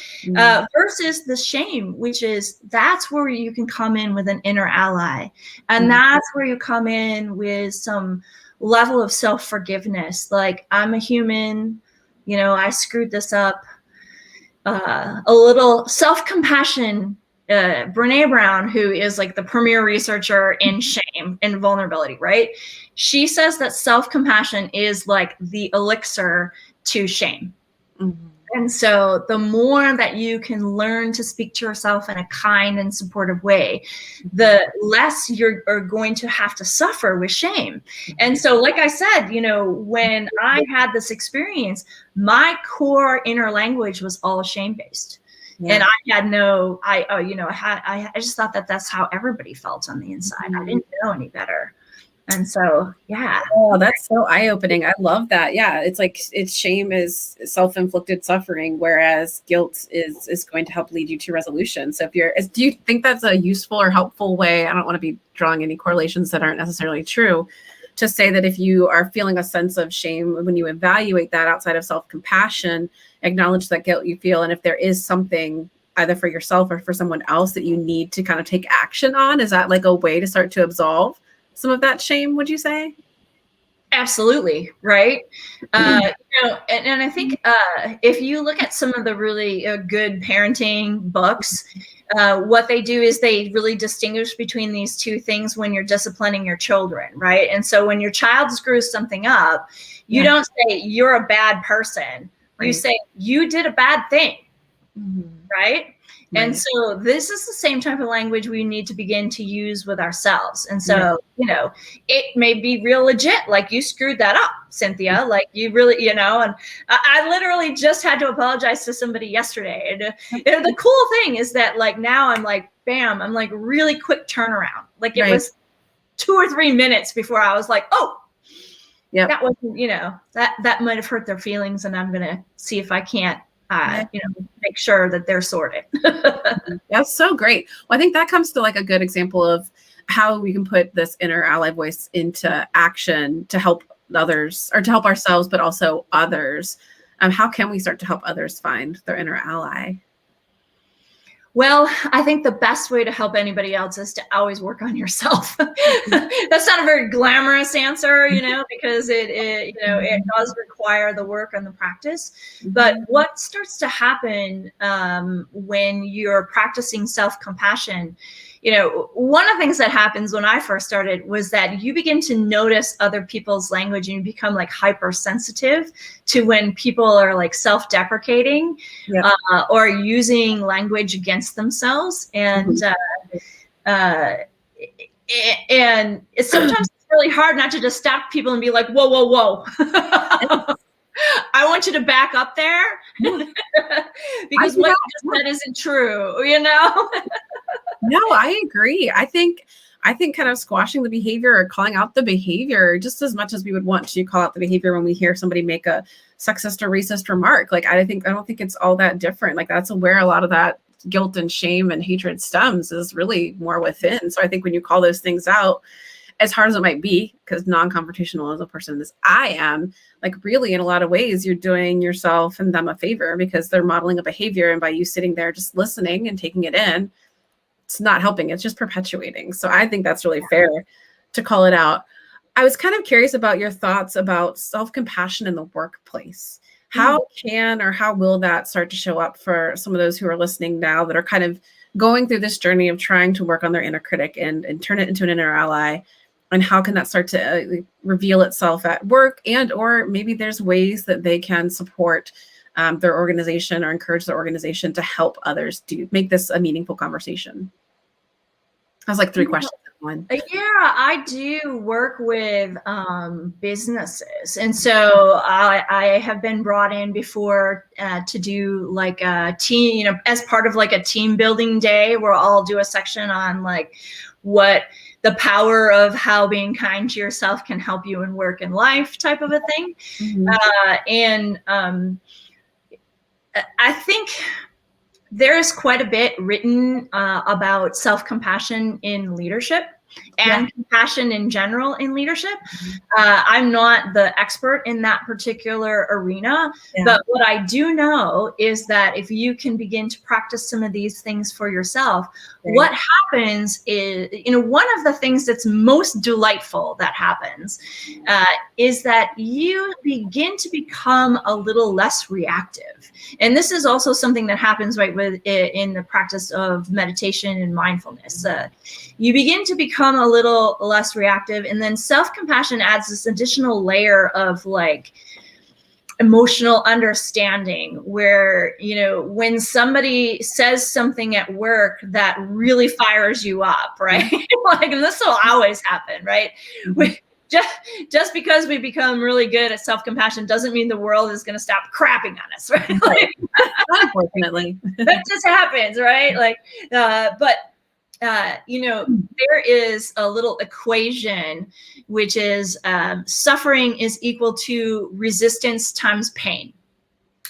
Versus the shame, which is that's where you can come in with an inner ally. And that's where you come in with some level of self-forgiveness. Like, I'm a human, I screwed this up. A little self-compassion. Brene Brown, who is like the premier researcher in shame and vulnerability, right? She says that self-compassion is like the elixir to shame. Mm-hmm. And so the more that you can learn to speak to yourself in a kind and supportive way, the less you're going to have to suffer with shame. And so, like I said, when I had this experience, my core inner language was all shame-based. And I had no, I just thought that that's how everybody felt on the inside. I didn't know any better. And so, yeah. Oh, that's so eye-opening. I love that. Yeah. It's like shame is self-inflicted suffering, whereas guilt is going to help lead you to resolution. So do you think that's a useful or helpful way? I don't want to be drawing any correlations that aren't necessarily true, to say that if you are feeling a sense of shame, when you evaluate that outside of self-compassion, acknowledge that guilt you feel. And if there is something either for yourself or for someone else that you need to kind of take action on, is that like a way to start to absolve some of that shame, would you say? Absolutely. Right. And I think if you look at some of the really good parenting books, what they do is they really distinguish between these two things when you're disciplining your children. Right. And so when your child screws something up, you don't say you're a bad person. Right. You say you did a bad thing. Right. And so this is the same type of language we need to begin to use with ourselves. And so, it may be real legit, like you screwed that up, Cynthia, like you really, and I literally just had to apologize to somebody yesterday. And the cool thing is that like now I'm like, bam, I'm like really quick turnaround. Like it was 2 or 3 minutes before I was like, oh, that wasn't, that might have hurt their feelings. And I'm going to see if I can't, make sure that they're sorted. That's so great. Well, I think that comes to like a good example of how we can put this inner ally voice into action to help others, or to help ourselves, but also others. How can we start to help others find their inner ally? Well, I think the best way to help anybody else is to always work on yourself. That's not a very glamorous answer, because it does require the work and the practice. But what starts to happen when you're practicing self-compassion, one of the things that happens when I first started was that you begin to notice other people's language and you become like hypersensitive to when people are like self-deprecating or using language against themselves. And and it's sometimes it's really hard not to just stop people and be like, whoa, whoa, whoa. I want you to back up there because what you just said isn't true, No, I agree. I think kind of squashing the behavior or calling out the behavior just as much as we would want to call out the behavior when we hear somebody make a sexist or racist remark. Like, I don't think it's all that different. Like, that's where a lot of that guilt and shame and hatred stems, is really more within. So I think when you call those things out, as hard as it might be, because non-confrontational as a person as I am, like really in a lot of ways, you're doing yourself and them a favor, because they're modeling a behavior. And by you sitting there just listening and taking it in, it's not helping, it's just perpetuating. So I think that's really fair to call it out. I was kind of curious about your thoughts about self-compassion in the workplace. How can or how will that start to show up for some of those who are listening now that are kind of going through this journey of trying to work on their inner critic and turn it into an inner ally? And how can that start to reveal itself at work, or maybe there's ways that they can support their organization or encourage their organization to help others make this a meaningful conversation? That was like 3 questions in one. Yeah, I do work with businesses. And so I have been brought in before to do like a team, as part of like a team building day, where I'll do a section on like what the power of how being kind to yourself can help you in work and life type of a thing. And I think there is quite a bit written about self-compassion in leadership and compassion in general in leadership. I'm not the expert in that particular arena, but what I do know is that if you can begin to practice some of these things for yourself, what happens is, one of the things that's most delightful that happens is that you begin to become a little less reactive. And this is also something that happens in the practice of meditation and mindfulness. You begin to become a little less reactive, and then self-compassion adds this additional layer of like emotional understanding, where when somebody says something at work that really fires you up, right? Like, and this will always happen, right? just because we become really good at self-compassion doesn't mean the world is going to stop crapping on us, right? Like, unfortunately. that just happens, right? Like, but you know, there is a little equation, which is suffering is equal to resistance times pain.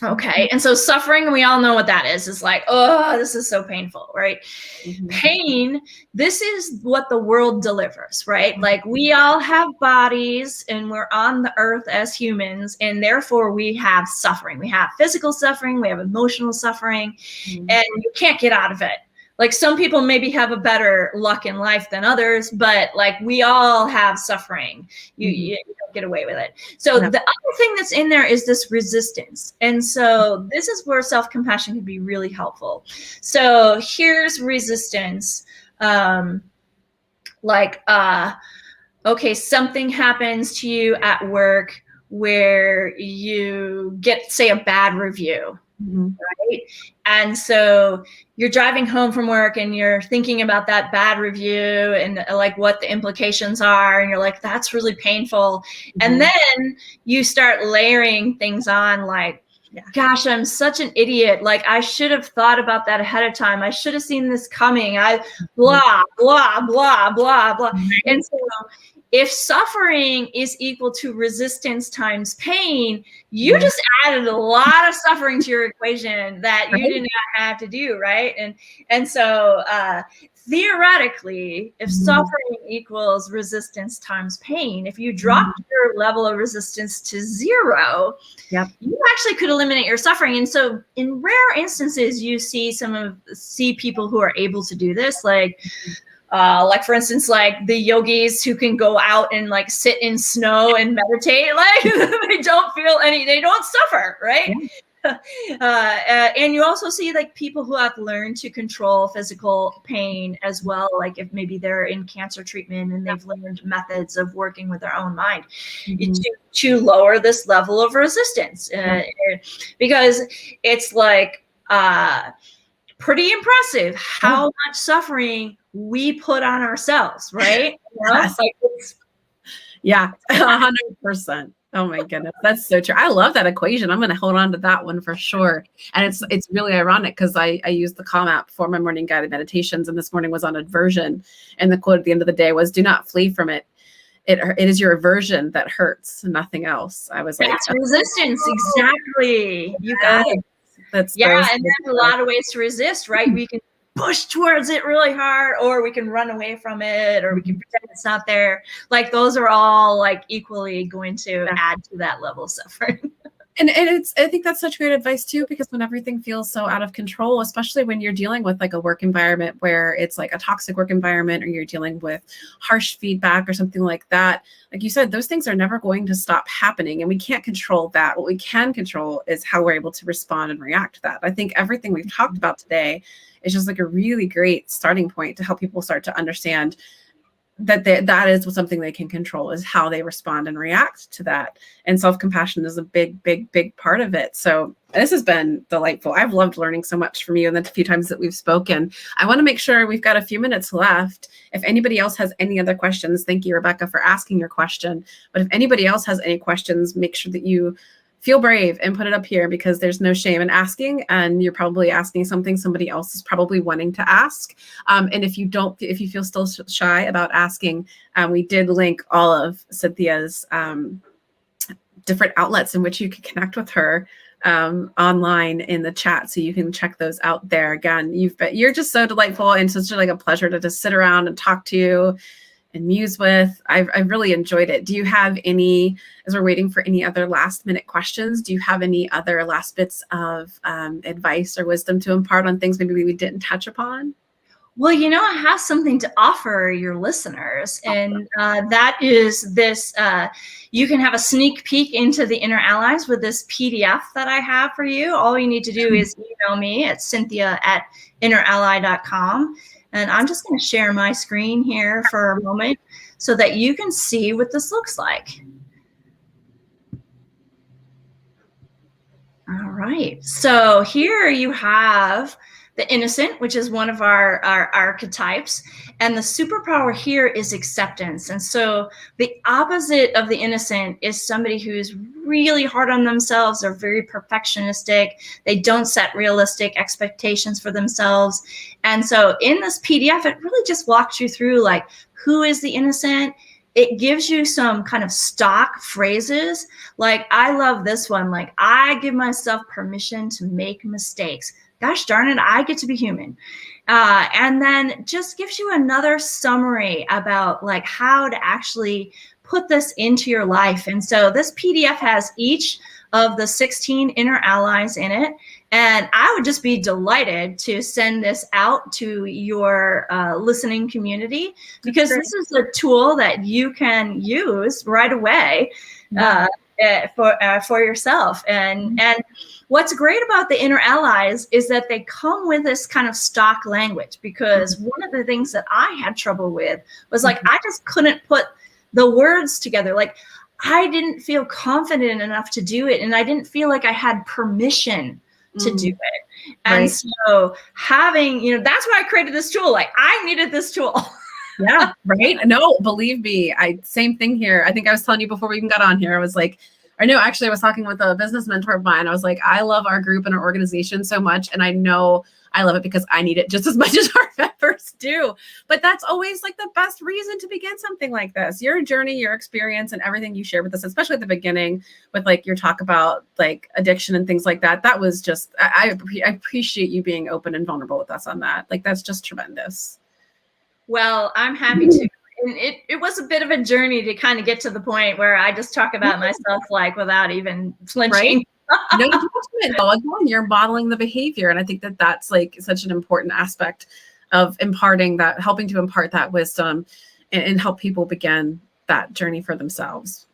Okay. And so suffering, we all know what that is. It's like, oh, this is so painful, right? Mm-hmm. Pain, this is what the world delivers, right? Like, we all have bodies and we're on the earth as humans, and therefore we have suffering. We have physical suffering, we have emotional suffering, Mm-hmm. and you can't get out of it. Like, some people maybe have a better luck in life than others, but like, we all have suffering. You don't get away with it. So the other thing that's in there is this resistance. And so this is where self-compassion can be really helpful. So here's resistance. Okay, something happens to you at work where you get, say, a bad review. Mm-hmm. Right? And so you're driving home from work and you're thinking about that bad review and like what the implications are. And you're like, that's really painful. Mm-hmm. And then you start layering things on, like, gosh, I'm such an idiot. Like, I should have thought about that ahead of time. I should have seen this coming. Blah, blah, blah, blah, blah. Mm-hmm. And so if suffering is equal to resistance times pain, you just added a lot of suffering to your equation that you did not have to do, right? And so theoretically, if suffering equals resistance times pain, if you drop your level of resistance to 0, you actually could eliminate your suffering. And so in rare instances, you see people who are able to do this, like for instance, like the yogis who can go out and like sit in snow and meditate, like they don't suffer, right? And you also see like people who have learned to control physical pain as well. Like, if maybe they're in cancer treatment and they've learned methods of working with their own mind to lower this level of resistance, because it's like pretty impressive how much suffering we put on ourselves, right? Like, 100%. Oh my goodness, that's so true. I love that equation. I'm going to hold on to that one for sure. And it's really ironic because I use the Calm app for my morning guided meditations, and this morning was on aversion, and the quote at the end of the day was, "Do not flee from it. It is your aversion that hurts, nothing else." I was like, that's resistance. Exactly. You got it. And there's a lot of ways to resist, right? We can push towards it really hard, or we can run away from it, or we can pretend it's not there. Like, those are all like equally going to add to that level of suffering. And I think that's such great advice too, because when everything feels so out of control, especially when you're dealing with like a work environment where it's like a toxic work environment, or you're dealing with harsh feedback or something like that, like you said, those things are never going to stop happening, and we can't control that. What we can control is how we're able to respond and react to that. I think everything we've talked about today is just like a really great starting point to help people start to understand that that is something they can control, is how they respond and react to that. And self-compassion is a big, big, big part of it. So this has been delightful. I've loved learning so much from you in the few times that we've spoken. I want to make sure we've got a few minutes left. If anybody else has any other questions, thank you, Rebecca, for asking your question. But if anybody else has any questions, make sure that you feel brave and put it up here, because there's no shame in asking, and you're probably asking something somebody else is probably wanting to ask. And if you feel still shy about asking, we did link all of Cynthia's different outlets in which you can connect with her online in the chat, so you can check those out there. Again, you're just so delightful, and such like a pleasure to just sit around and talk to you and muse with. I've really enjoyed it. Do you have any, as we're waiting for any other last minute questions, do you have any other last bits of advice or wisdom to impart on things maybe we didn't touch upon? Well, I have something to offer your listeners, and that is this. You can have a sneak peek into the Inner Allies with this PDF that I have for you. All you need to do is email me at cynthia@innerally.com. And I'm just going to share my screen here for a moment so that you can see what this looks like. All right. So here you have the innocent, which is one of our archetypes. And the superpower here is acceptance. And so the opposite of the innocent is somebody who's really hard on themselves. They're very perfectionistic. They don't set realistic expectations for themselves. And so in this PDF, it really just walks you through like, who is the innocent? It gives you some kind of stock phrases. Like, I love this one. Like, I give myself permission to make mistakes. Gosh darn it, I get to be human. And then just gives you another summary about like how to actually put this into your life. And so this PDF has each of the 16 inner allies in it. And I would just be delighted to send this out to your listening community, because this is a tool that you can use right away for yourself. And what's great about the inner allies is that they come with this kind of stock language, because one of the things that I had trouble with was like, I just couldn't put the words together. Like, I didn't feel confident enough to do it. And I didn't feel like I had permission to do it. And so having, that's why I created this tool. Like, I needed this tool. Yeah, right. No, believe me, same thing here. I think I was telling you before we even got on here, I was like, or no, actually I was talking with a business mentor of mine. I was like, I love our group and our organization so much. And I know I love it because I need it just as much as our members do. But that's always like the best reason to begin something like this. Your journey, your experience, and everything you share with us, especially at the beginning with like your talk about like addiction and things like that. That was just, I appreciate you being open and vulnerable with us on that. Like, that's just tremendous. Well, I'm happy to. And it was a bit of a journey to kind of get to the point where I just talk about myself like without even flinching. No judgment. Again, you're modeling the behavior. And I think that that's like such an important aspect of imparting that, helping to impart that wisdom and help people begin that journey for themselves.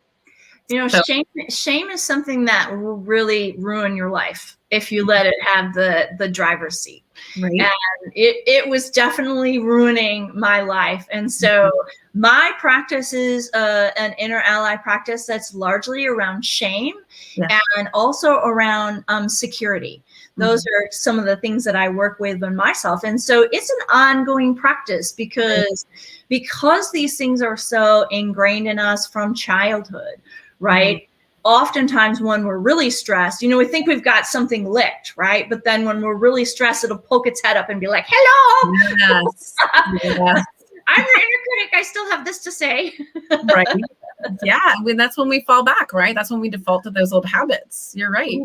Shame is something that will really ruin your life if you let it have the driver's seat. Right. And it was definitely ruining my life. And so my practice is an inner ally practice that's largely around shame and also around security. Those are some of the things that I work with in myself. And so it's an ongoing practice because these things are so ingrained in us from childhood, right? Oftentimes when we're really stressed, we think we've got something licked, right? But then when we're really stressed, it'll poke its head up and be like, hello. Yes. Yes. I'm your inner critic. I still have this to say. Right. Yeah. I mean, that's when we fall back, right? That's when we default to those old habits. You're right.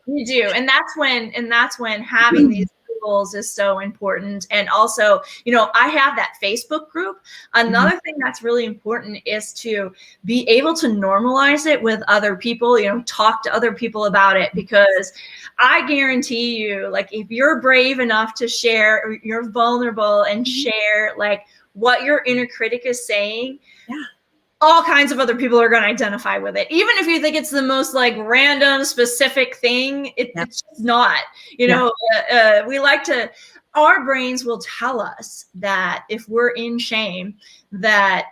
We do. And that's when having these tools is so important. And also, I have that Facebook group. Another thing that's really important is to be able to normalize it with other people, talk to other people about it, because I guarantee you, like, if you're brave enough to share, or you're vulnerable and share like what your inner critic is saying, all kinds of other people are going to identify with it. Even if you think it's the most like random specific thing, it's just not, we like to, our brains will tell us that if we're in shame, that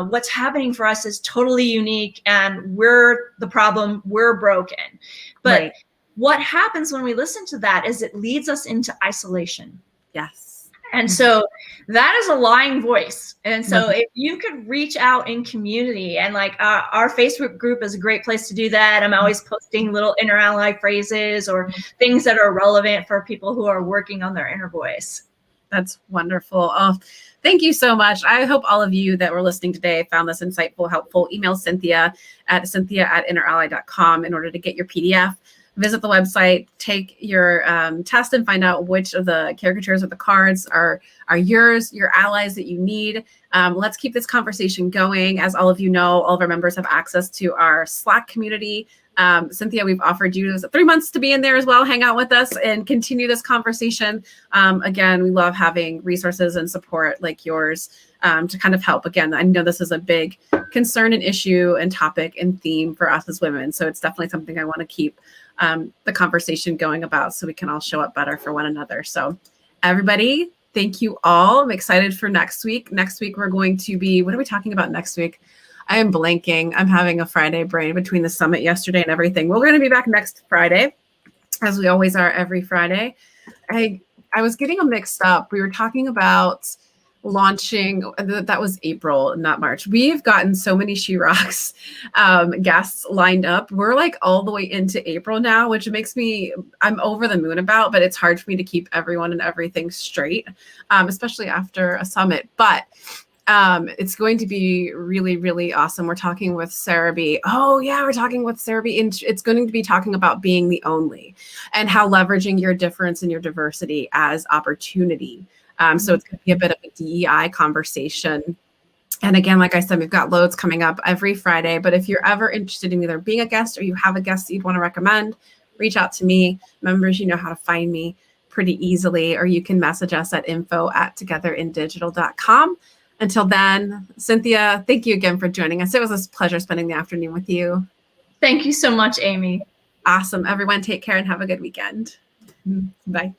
what's happening for us is totally unique and we're the problem, we're broken. But what happens when we listen to that is it leads us into isolation. Yes. And so that is a lying voice. And so if you could reach out in community, and like our Facebook group is a great place to do that. I'm always posting little inner ally phrases or things that are relevant for people who are working on their inner voice. That's wonderful. Oh, thank you so much. I hope all of you that were listening today found this insightful, helpful. Email Cynthia at cynthia@innerally.com in order to get your PDF. Visit the website, take your test, and find out which of the caricatures or the cards are yours, your allies that you need. Let's keep this conversation going. As all of you know, all of our members have access to our Slack community. Cynthia, we've offered you 3 months to be in there as well, hang out with us and continue this conversation. Again, we love having resources and support like yours to kind of help. Again, I know this is a big concern and issue and topic and theme for us as women. So it's definitely something I want to keep the conversation going about so we can all show up better for one another. So everybody, thank you all. I'm excited for next week. Next week, we're going to be, what are we talking about next week? I am blanking. I'm having a Friday brain between the summit yesterday and everything. We're going to be back next Friday, as we always are every Friday. I I was getting them mixed up. We were talking about launching, that was April, not March. We've gotten so many She Rocks guests lined up. We're like all the way into April now, which makes me, I'm over the moon about, but it's hard for me to keep everyone and everything straight, especially after a summit. But it's going to be really, really awesome. We're talking with Sarah B. Oh yeah, we're talking with Sarah B. And it's going to be talking about being the only and how leveraging your difference and your diversity as opportunity. So it's going to be a bit of a DEI conversation. And again, like I said, we've got loads coming up every Friday. But if you're ever interested in either being a guest or you have a guest that you'd want to recommend, reach out to me. Members, you know how to find me pretty easily, or you can message us at info@togetherindigital.com. Until then, Cynthia, thank you again for joining us. It was a pleasure spending the afternoon with you. Thank you so much, Amy. Awesome. Everyone, take care and have a good weekend. Bye.